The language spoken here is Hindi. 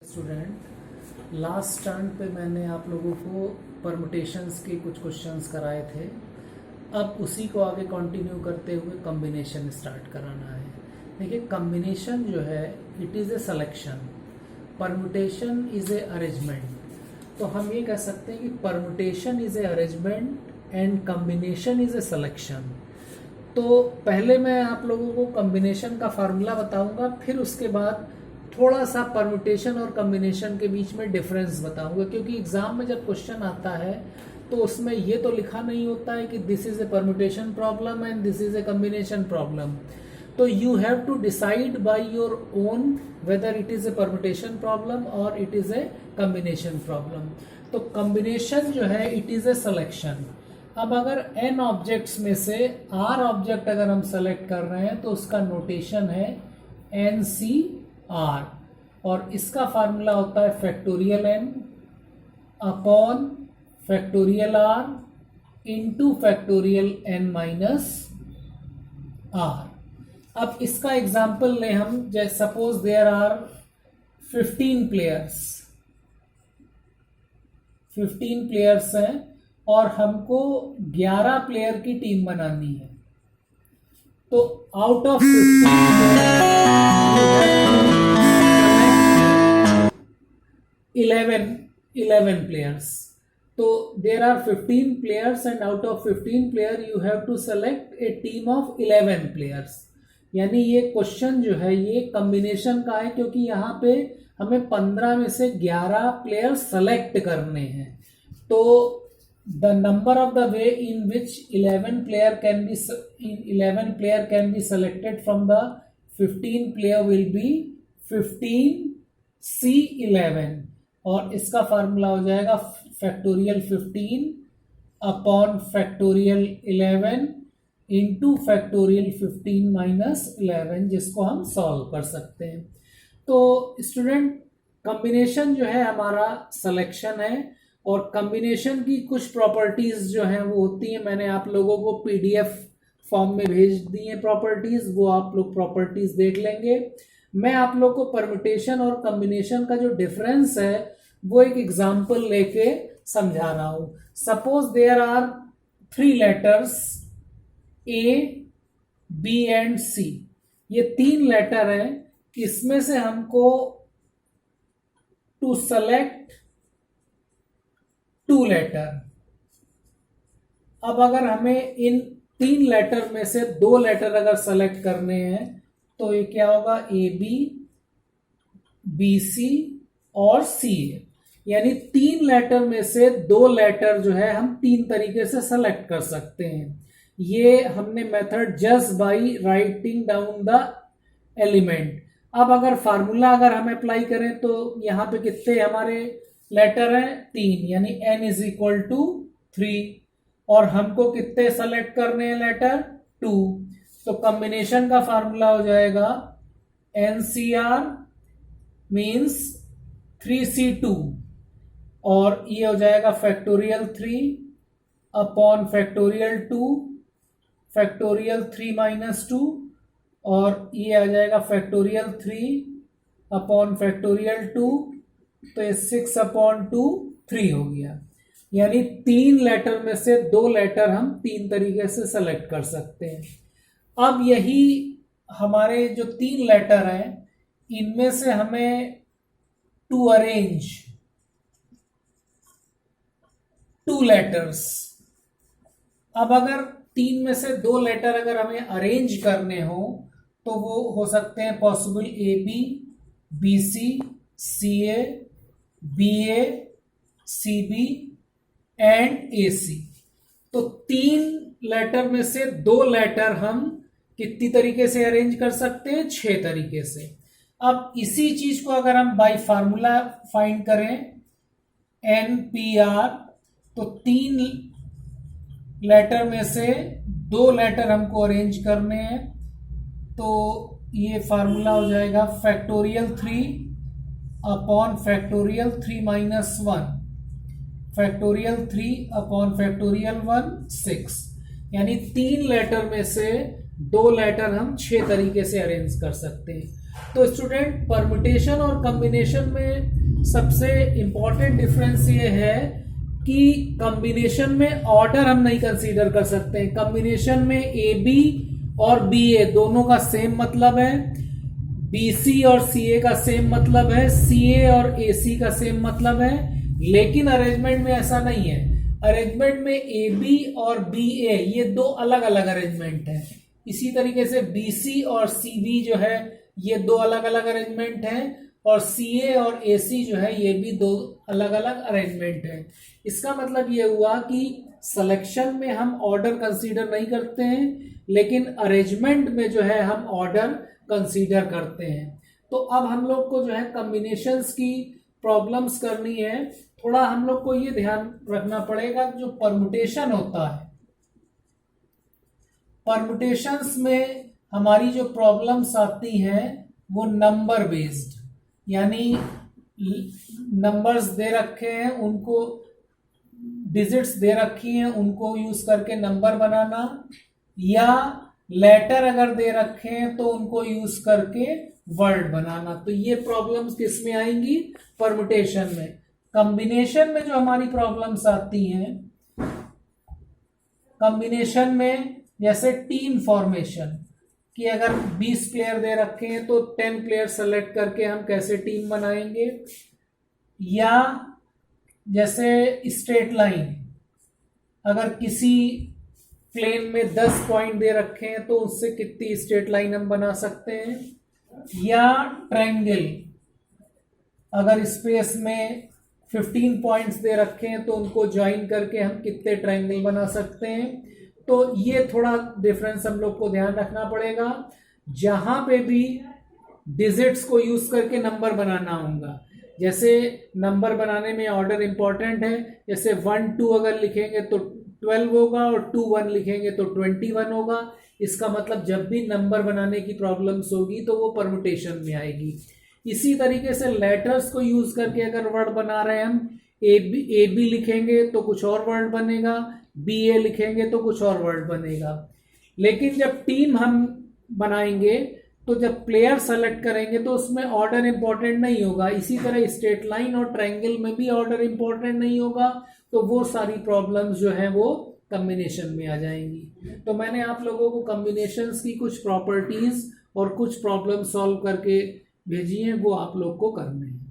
स्टूडेंट, लास्ट टर्न पे मैंने आप लोगों को परमुटेशंस के कुछ क्वेश्चंस कराए थे। अब उसी को आगे कंटिन्यू करते हुए कॉम्बिनेशन स्टार्ट कराना है। देखिए, कॉम्बिनेशन जो है it is a selection, permutation is a arrangement. तो हम ये कह सकते हैं कि permutation is a arrangement and combination is a selection. तो पहले मैं आप लोगों को कॉम्बिनेशन का फार्मूला बताऊंगा, फिर उसके बाद थोड़ा सा परमुटेशन और कॉम्बिनेशन के बीच में डिफरेंस बताऊंगा, क्योंकि एग्जाम में जब क्वेश्चन आता है तो उसमें ये तो लिखा नहीं होता है कि this is a permutation problem and this is a combination problem. तो you have to decide by your own whether it is a permutation problem और it is a combination problem. तो कॉम्बिनेशन जो है इट इज ए सिलेक्शन। अब अगर n ऑब्जेक्ट्स में से r ऑब्जेक्ट अगर हम सेलेक्ट कर रहे हैं तो उसका नोटेशन है NCR, और इसका फार्मूला होता है factorial n upon factorial r into factorial n minus r। अब इसका एग्जाम्पल लें हम, जैसे सपोज देयर आर 15 प्लेयर्स हैं और हमको 11 प्लेयर की टीम बनानी है। तो आउट ऑफ 11 प्लेयर्स। तो there are 15 players and out of 15 player you have to select a team of 11 players. यानी ये क्वेश्चन जो है ये कॉम्बिनेशन का है, क्योंकि यहाँ पे हमें 15 में से 11 प्लेयर सेलेक्ट करने हैं। तो the number of the way in which 11 player can be selected from the 15 player will be 15C11, और इसका फार्मूला हो जाएगा factorial 15 upon factorial 11 into factorial 15 minus 11, जिसको हम सॉल्व कर सकते हैं। तो स्टूडेंट, कॉम्बिनेशन जो है हमारा सिलेक्शन है, और कॉम्बिनेशन की कुछ प्रॉपर्टीज जो हैं वो होती हैं, मैंने आप लोगों को PDF फॉर्म में भेज दी हैं प्रॉपर्टीज, वो आप लोग प्रॉपर्टीज देख लेंगे। मैं आप लोग को परम्यूटेशन और कॉम्बिनेशन का जो डिफरेंस है वो एक एग्जांपल लेके समझा रहा हूं। Suppose there are 3 letters A, B and C। ये 3 लेटर हैं, इसमें से हमको टू सेलेक्ट 2 लेटर। अब अगर हमें इन 3 लेटर में से 2 लेटर अगर सेलेक्ट करने हैं तो ये क्या होगा, AB, BC और CA। यानी 3 लेटर में से 2 लेटर जो है हम 3 तरीके से सेलेक्ट कर सकते हैं। ये हमने method just by writing down the element. अब अगर फार्मूला अगर हम अप्लाई करें तो यहां पे कितने हमारे लेटर है, 3, यानी n इज इक्वल टू 3, और हमको कितने सेलेक्ट करने हैं लेटर, 2। तो कॉम्बिनेशन का फार्मूला हो जाएगा NCR मीन्स 3C2, और ये हो जाएगा factorial 3 upon factorial 2 factorial 3 minus 2, और ये आ जाएगा फैक्टोरियल 3 अपॉन फैक्टोरियल 2, तो ये 6 अपॉन 2 3 हो गया। यानी 3 लेटर में से 2 लेटर हम 3 तरीके से सेलेक्ट कर सकते हैं। अब यही हमारे जो 3 लेटर हैं इनमें से हमें टू अरेंज 2 लेटर्स। अब अगर 3 में से 2 लेटर अगर हमें अरेंज करने हो तो वो हो सकते हैं possible AB, BC, CA, BA, CB and AC। तो 3 लेटर में से 2 लेटर हम कितनी तरीके से अरेंज कर सकते हैं, 6 तरीके से। अब इसी चीज को अगर हम बाय फार्मूला फाइंड करें NPR, तो 3 लेटर में से 2 लेटर हमको अरेंज करने हैं। तो ये फार्मूला हो जाएगा factorial 3 upon factorial 3 minus 1 factorial 3 upon factorial 1 6। यानी 3 लेटर में से 2 लेटर हम 6 तरीके से अरेंज कर सकते हैं। तो स्टूडेंट परम्यूटेशन और कॉम्बिनेशन में सबसे इंपॉर्टेंट डिफरेंस ये है कि कॉम्बिनेशन में ऑर्डर हम नहीं कंसीडर कर सकते हैं। कॉम्बिनेशन में ए बी और बी ए दोनों का सेम मतलब है, बी सी और सी ए का सेम मतलब है, सी ए और ए सी का सेम मतलब है। लेकिन अरेंजमेंट में ऐसा नहीं है। अरेंजमेंट में ए बी और बी ए ये दो अलग अलग अरेंजमेंट है। इसी तरीके से बी सी और सी बी जो है ये दो अलग अलग अरेंजमेंट है, और सी ए और ए सी जो है ये भी दो अलग अलग अरेंजमेंट है। इसका मतलब ये हुआ कि सिलेक्शन में हम ऑर्डर कंसीडर नहीं करते हैं, लेकिन अरेंजमेंट में जो है हम ऑर्डर कंसीडर करते हैं। तो अब हम लोग को जो है कॉम्बिनेशंस की प्रॉब्लम्स करनी है। थोड़ा हम लोग को ये ध्यान रखना पड़ेगा, जो परम्यूटेशन होता है, परम्यूटेशंस में हमारी जो प्रॉब्लम्स आती हैं वो नंबर बेस्ड, यानी नंबर्स दे रखे हैं, उनको डिजिट्स दे रखी हैं, उनको यूज करके नंबर बनाना, या लेटर अगर दे रखे हैं तो उनको यूज करके वर्ड बनाना। तो ये प्रॉब्लम्स किस में आएंगी? परम्यूटेशन में। कॉम्बिनेशन में जो हमारी प्रॉब्लम्स आती हैं, कॉम्बिनेशन में जैसे टीम फॉर्मेशन, कि अगर 20 प्लेयर दे रखे हैं तो 10 प्लेयर सेलेक्ट करके हम कैसे टीम बनाएंगे, या जैसे स्ट्रेट लाइन, अगर किसी प्लेन में 10 पॉइंट दे रखे हैं तो उससे कितनी स्ट्रेट लाइन हम बना सकते हैं, या ट्रायंगल, अगर स्पेस में 15 पॉइंट्स दे रखे हैं तो उनको ज्वाइन करके हम कितने ट्रायंगल बना सकते हैं। तो ये थोड़ा डिफरेंस हम लोग को ध्यान रखना पड़ेगा। जहां पे भी डिजिट्स को यूज करके नंबर बनाना होगा, जैसे नंबर बनाने में ऑर्डर इंपॉर्टेंट है, जैसे 1 2 अगर लिखेंगे तो 12 होगा, और 2 1 लिखेंगे तो 21 होगा। इसका मतलब जब भी नंबर बनाने की प्रॉब्लम्स होगी तो वो परम्यूटेशन में आएगी। इसी तरीके से लेटर्स को यूज करके अगर वर्ड बना रहे हैं हम, ए बी लिखेंगे तो कुछ और वर्ड बनेगा, बी ए लिखेंगे तो कुछ और वर्ड बनेगा। लेकिन जब टीम हम बनाएंगे तो जब प्लेयर सेलेक्ट करेंगे तो उसमें ऑर्डर इंपॉर्टेंट नहीं होगा। इसी तरह स्ट्रेट लाइन और ट्रायंगल में भी ऑर्डर इंपॉर्टेंट नहीं होगा। तो वो सारी प्रॉब्लम्स जो है वो कॉम्बिनेशन में आ जाएंगी। तो मैंने आप लोगों को कॉम्बिनेशंस की कुछ प्रॉपर्टीज और कुछ प्रॉब्लम सॉल्व करके भेजी हैं, वो आप लोग को करने हैं।